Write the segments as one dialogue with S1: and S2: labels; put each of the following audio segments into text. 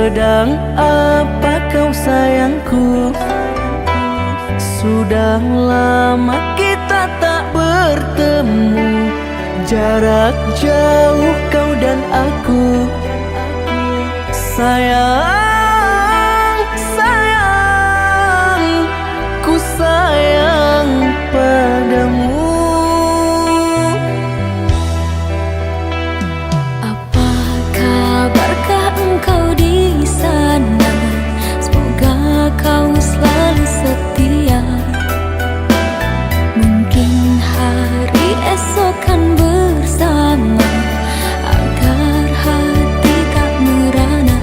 S1: Sedang apa kau sayangku? Sudah lama kita tak bertemu, jarak jauh kau dan aku. Sayang, sayang, ku sayang padamu.
S2: Apa kabarkah engkau di sana? Semoga kau selalu setia. Mungkin hari esok kan bersama, agar hati tak merana.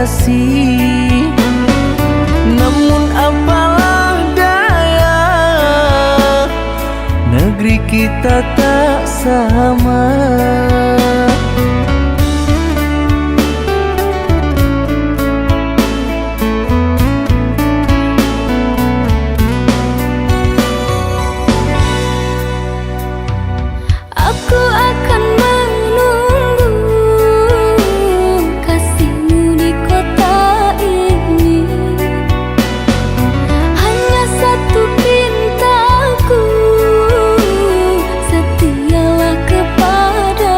S1: kasih. Namun apalah daya, negeri kita tak sama.
S2: Aku akan menunggu kasihmu di kota ini. Hanya satu pintaku, setialah kepada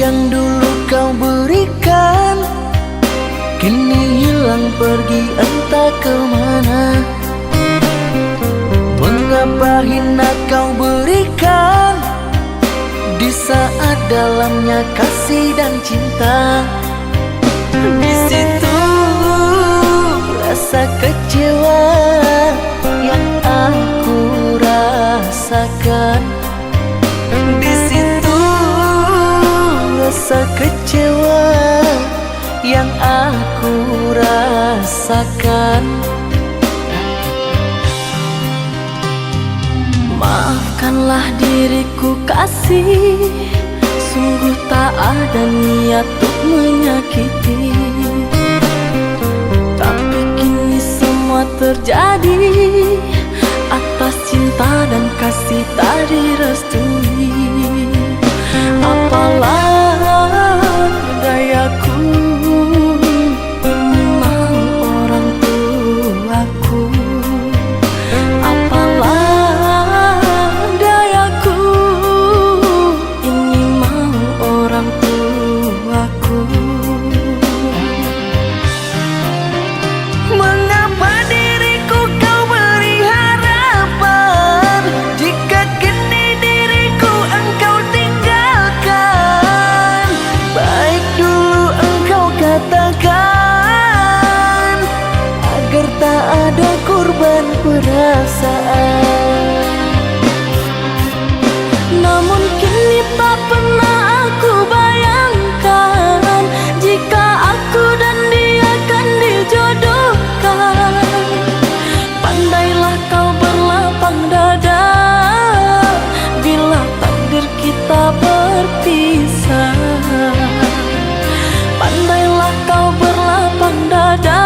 S1: yang dulu kau berikan kini hilang pergi entah kemana. Mengapa hina kau berikan di saat dalamnya kasih dan cinta? Di situ rasa kecewa yang aku rasakan. Di situ rasa kecewa yang aku rasakan.
S2: Maafkanlah diriku kasih, sungguh tak ada niat untuk menyakiti. Tapi kini semua terjadi atas cinta dan kasih tak direstui. Apalah dayaku, ini mau orang tuaku. Apalah dayaku, ini mau orang tuaku.
S1: Mengapa diriku kau beri harapan jika kini diriku engkau tinggalkan? Baik dulu engkau katakan agar tak ada korban perasaan.
S2: Namun kini tak pernah aku bayangkan jika aku dan dia akan dijodohkan. Pandailah kau berlapang dada bila takdir kita berpisah. Pandailah kau berlapang dada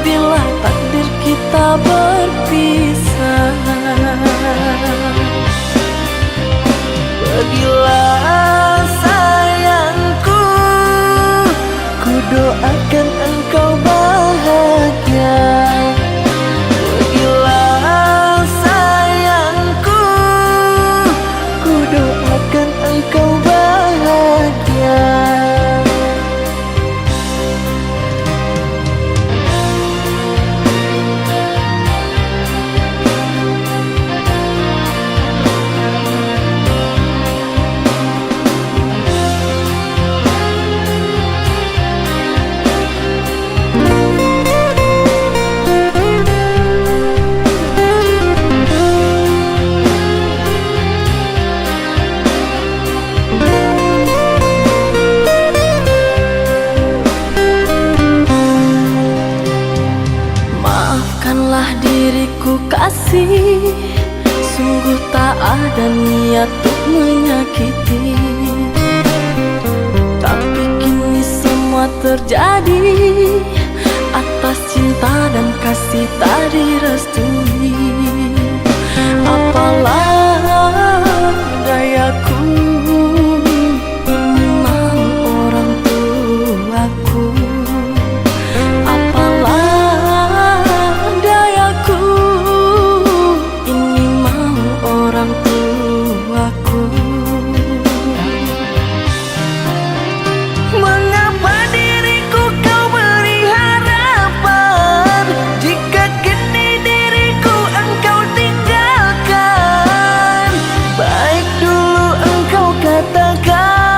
S2: bila takdir kita berpisah.
S1: Pergilah sayangku, ku doakan engkau bahagia. Pergilah sayangku, ku doakan engkau bahagia.
S2: Maafkanlah diriku kasih, sungguh tak ada niat untuk menyakiti. Tapi kini semua terjadi atas cinta dan kasih tak direstui. Apalah dayaku, ini mau orang tuaku. Apalah dayaku, ini mau orang tuaku.
S1: Mengapa diriku kau beri harapan jika kini diriku engkau tinggalkan? Baik dulu engkau katakan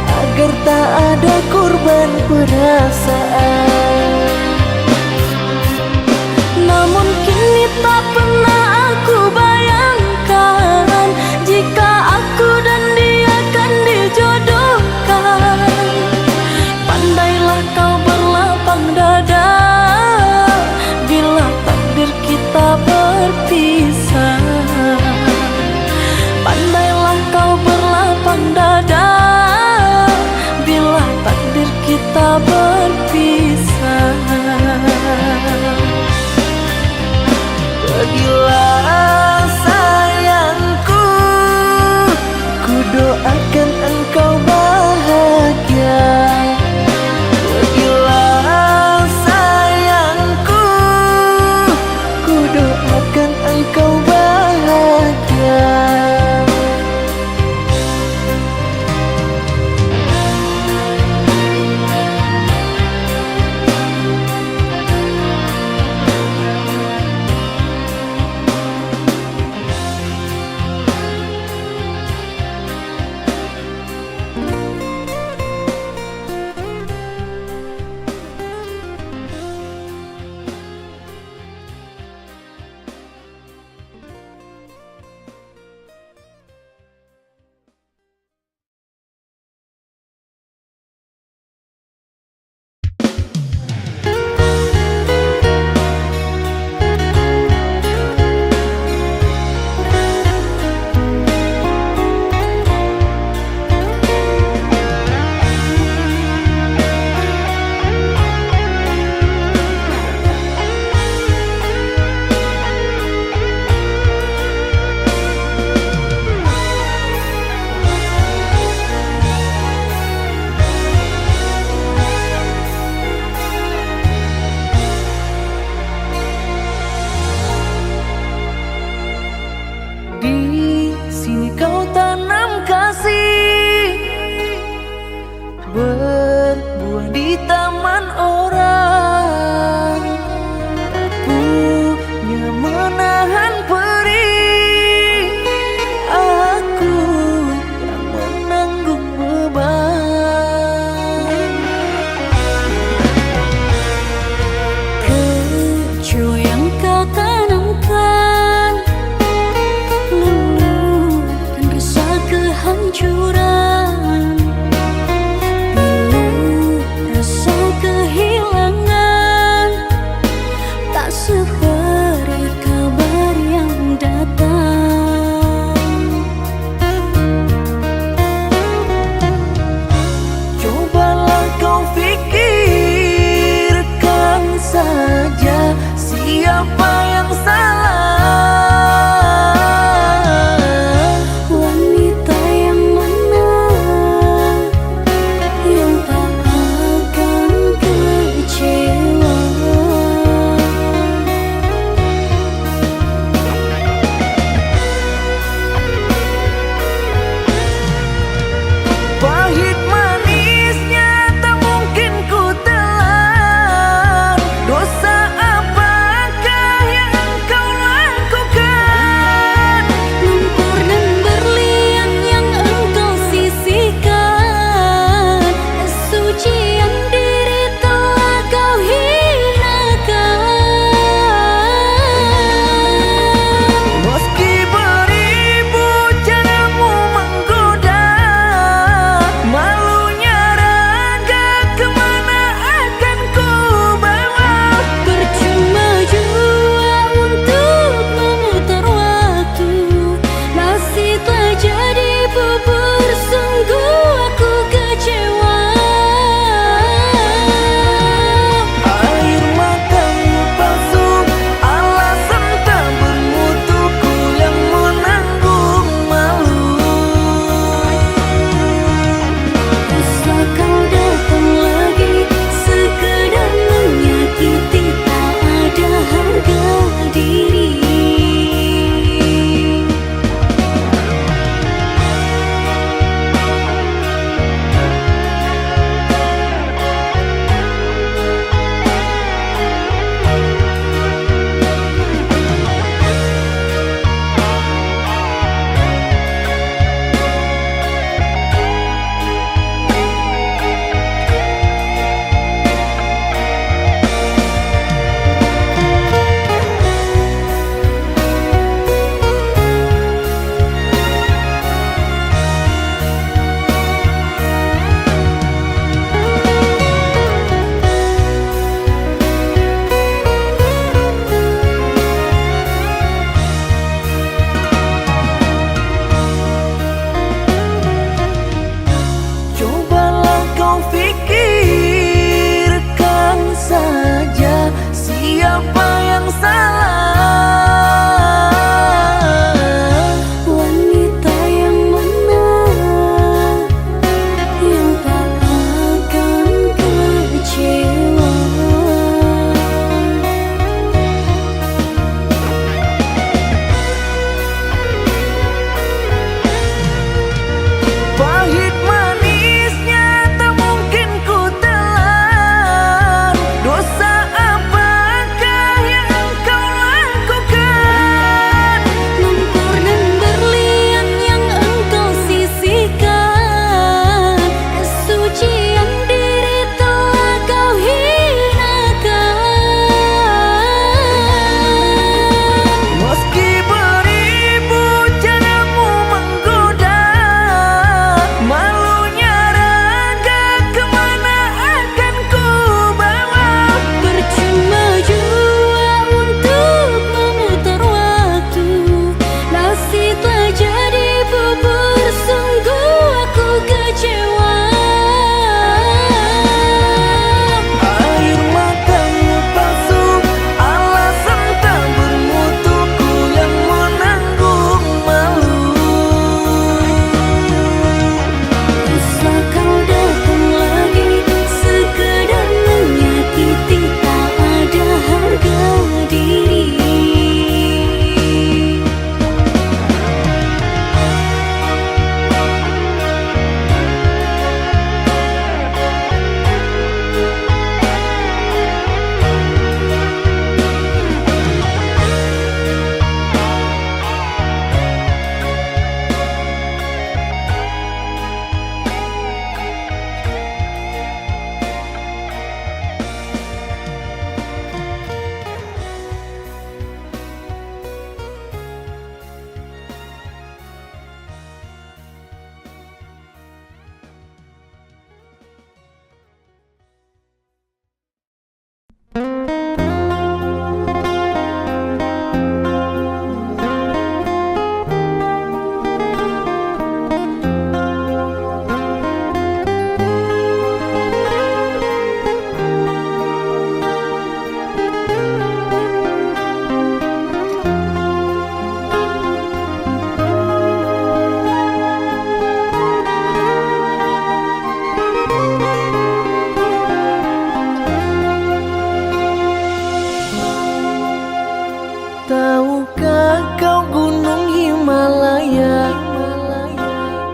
S1: agar tak ada korban perasaan.
S2: Namun kini tak pernah aku bayangkan jika aku dan dia akan dijodohkan. Pandailah kau berlapang dada bila takdir kita berpisah. Pandailah kau berlapang dada bila takdir kita berpisah.
S1: kau tanam kasih, berbuah di taman orang, punya menahan perih, aku yang menanggung beban.
S2: Kecoa yang kau tanamkan, luluhkan rasa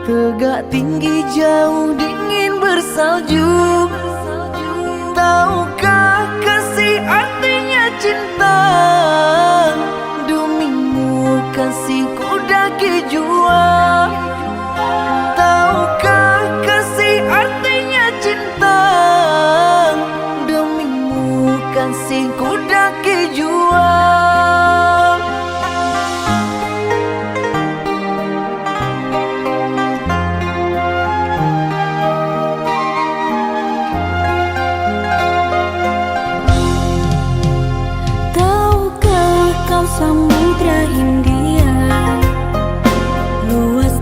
S1: Tegak tinggi jauh dingin bersalju. Tahukah kasih artinya cinta? Demimu kasihku daki jua. Tahukah kasih artinya cinta? Demimu kasihku daki jua.
S2: Tahukah kau samudra Hindia luas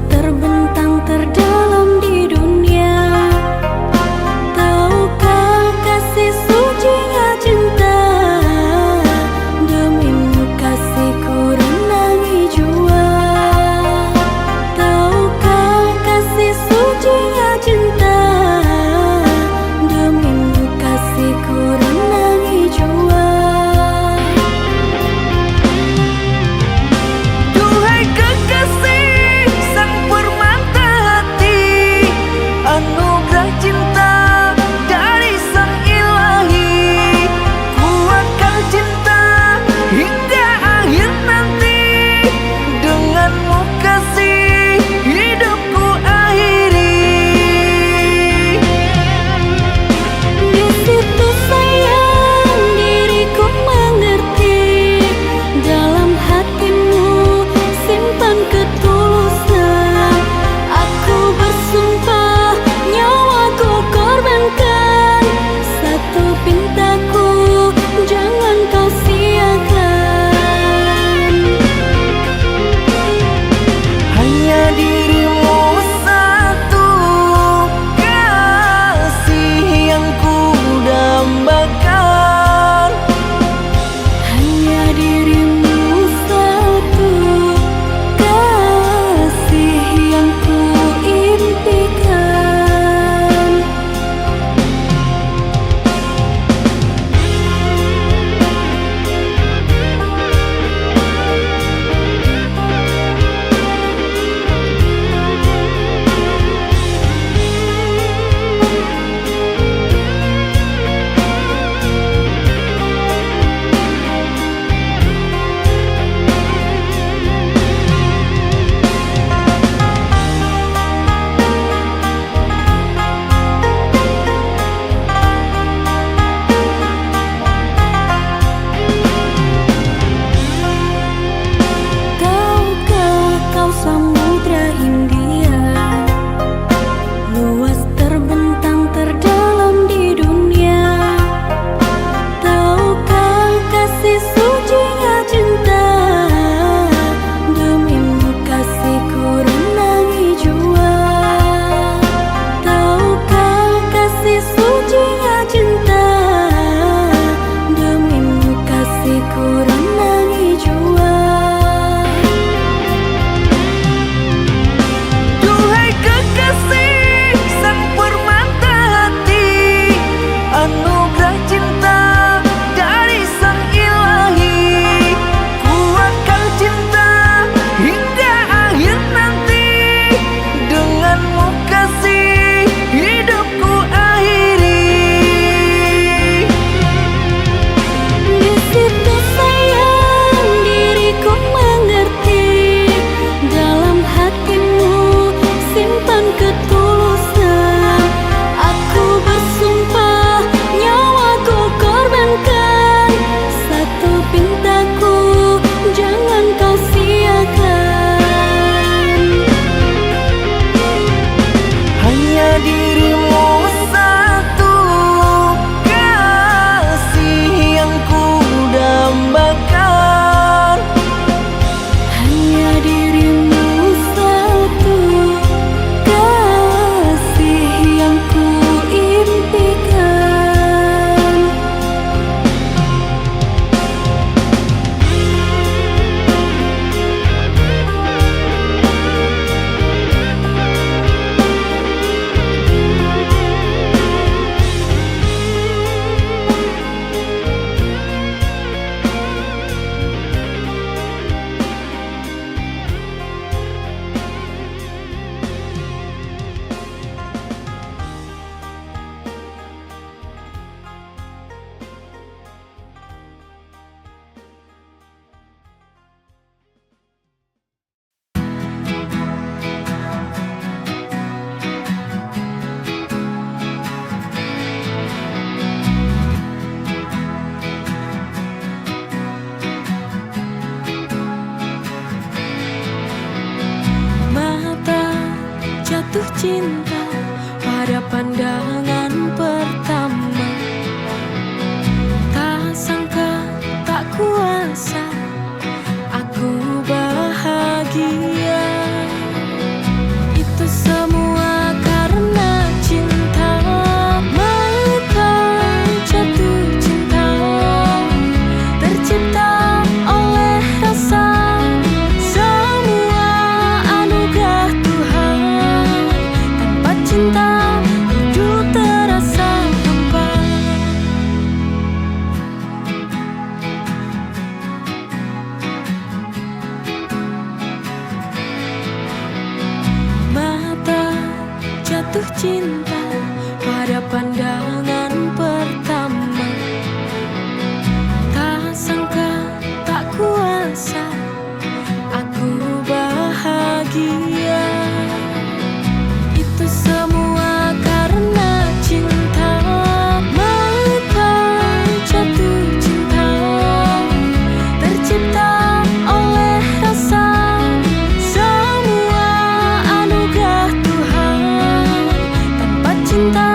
S2: jatuh cinta pada pandangan pertama. Tak sangka, tak kuasa aku bahagia. Itu semua karena cinta. Maka jatuh cinta tercipta oleh rasa. Semua anugerah Tuhan. Tanpa cinta hidup terasa hampa. Mata jatuh cinta pada pandangan pertama. Tak sangka, tak kuasa aku bahagia. Itu semua karena cinta. Maka jatuh cinta tercipta oleh rasa. Semua anugerah Tuhan. Tanpa cinta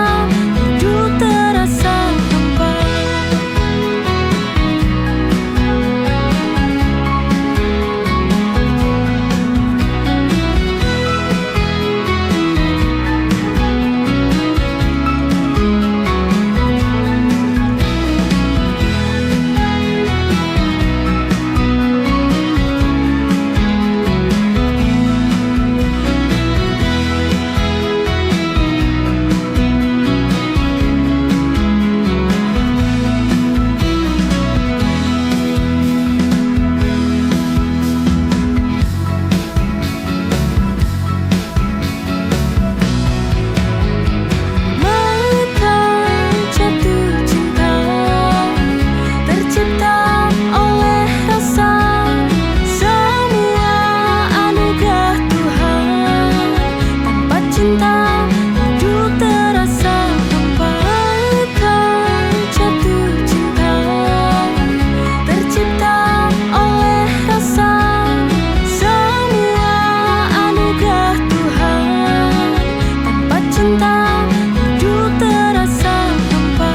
S2: hidup terasa hampa. Maka jatuh cinta tercipta oleh rasa. Semua anugerah Tuhan. Tanpa cinta hidup terasa hampa. Maka jatuh cinta tercipta oleh rasa. Semua anugerah Tuhan. Tanpa cinta hidup terasa hampa.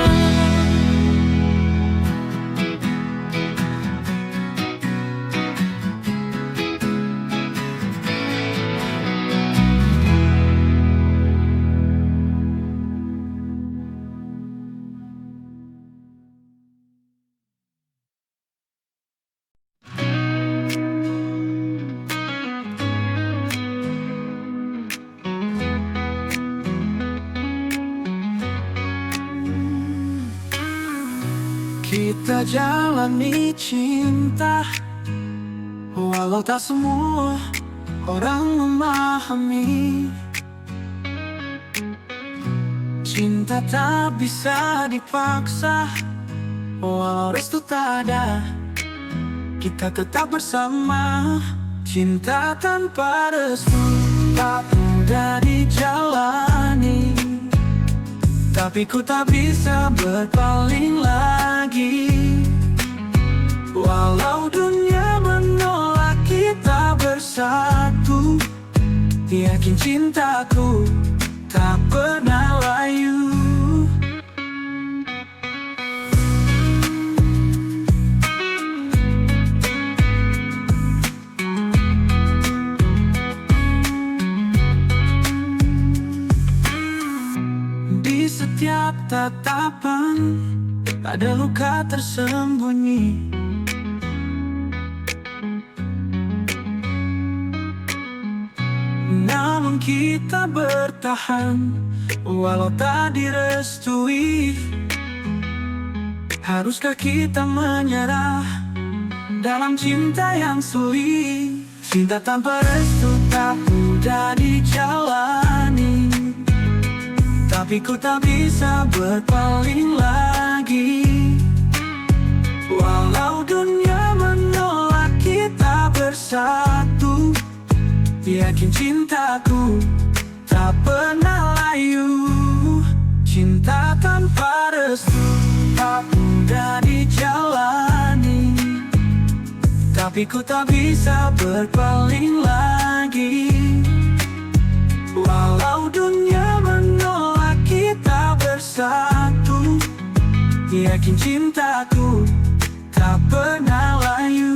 S1: Kita jalani cinta, walau tak semua orang memahami. Cinta tak bisa dipaksa, walau restu tak ada, kita tetap bersama. Cinta tanpa restu tak mudah dijalani, tapi ku tak bisa berpaling lagi. Walau dunia menolak kita bersatu, yakin cintaku tak pernah layu. Di setiap tatapan ada luka tersembunyi. Namun kita bertahan walau tak direstui. Haruskah kita menyerah dalam cinta yang sulit? Cinta tanpa restu tak mudah dijalani, tapi ku tak bisa berpaling lagi. Walau dunia menolak kita bersatu, yakin cintaku tak pernah layu. Cinta tanpa restu tak mudah dijalani, tapi ku tak bisa berpaling lagi. Walau
S3: Yakin cintaku tak pernah layu.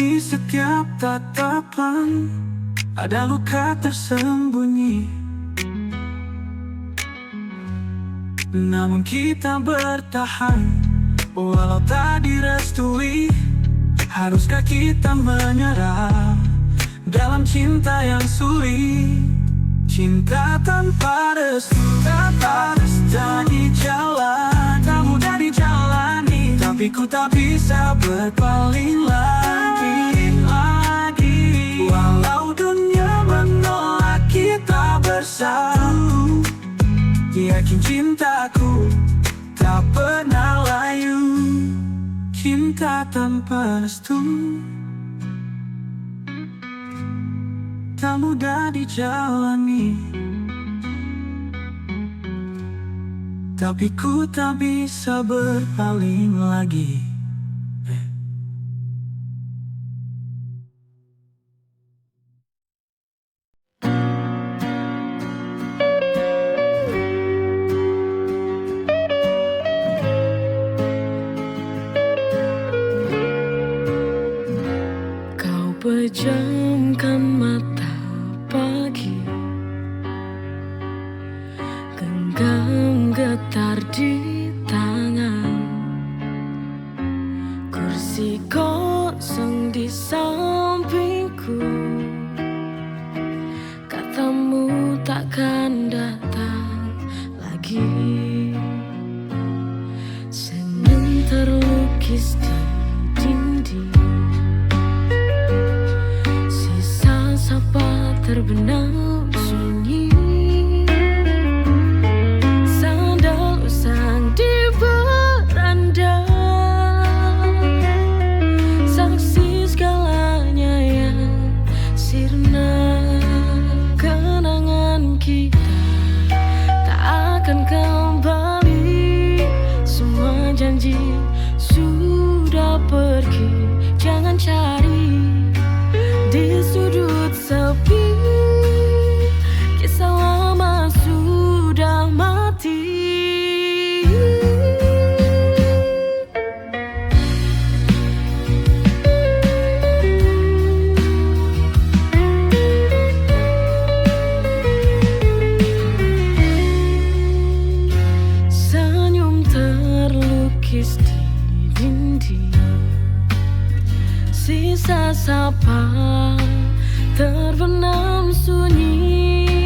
S3: Di setiap tatapan ada luka tersembunyi, namun kita bertahan walau tak direstui. Haruskah kita menyerah dalam cinta yang sulit? Cinta tanpa restu, tanpa restu jadi jalan tak mudah dijalani, tapi ku tak bisa berpaling lagi. Walau dunia menolak kita bersatu, yakin cintaku tak pernah layu. Cinta tanpa restu tak mudah dijalani, tapi ku tak bisa berpaling lagi.
S2: Kau pejamkan mata pagi, genggam getar di tangan, kursi kosong di sampingku. Katamu takkan datang lagi. Senyum terlukis di dinding, sisa sapa terbenam sunyi. Sandal usang di beranda, saksi segalanya yang sirna. Kenangan kita tak akan kembali, semua janji sudah pergi. Jangan cari di sudut sepi, kisah lama sudah mati. Senyum terlukis di dinding, sisa sapa terbenam sunyi.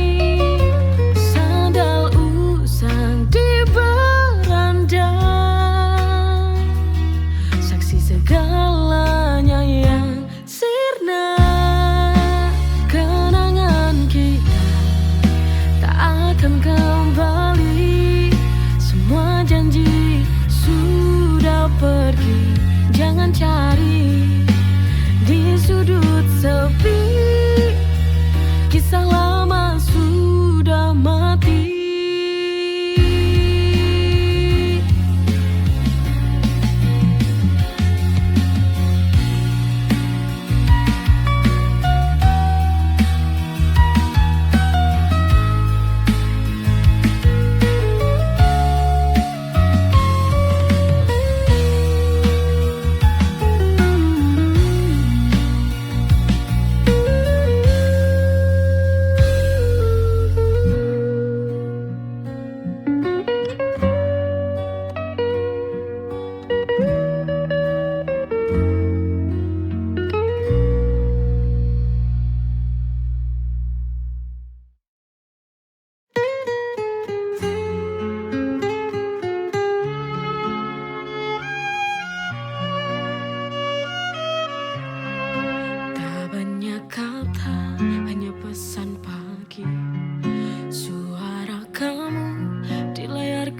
S2: Sandal usang di beranda, saksi segalanya yang sirna. Kenangan kita tak akan kembali, semua janji sudah pergi. Jangan cari di sudut sepi, kisah lama sudah mati.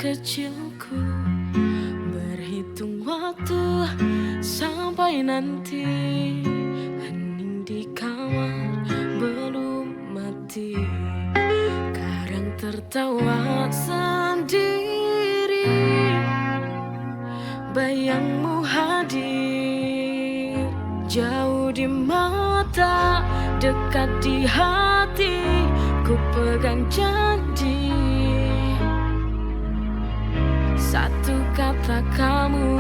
S2: kecilku, berhitung waktu sampai nanti hati, kadang tertawa sendiri. Bayangmu hadir, jauh di mata, dekat di hati. Ku pegang janji, satu kata kamu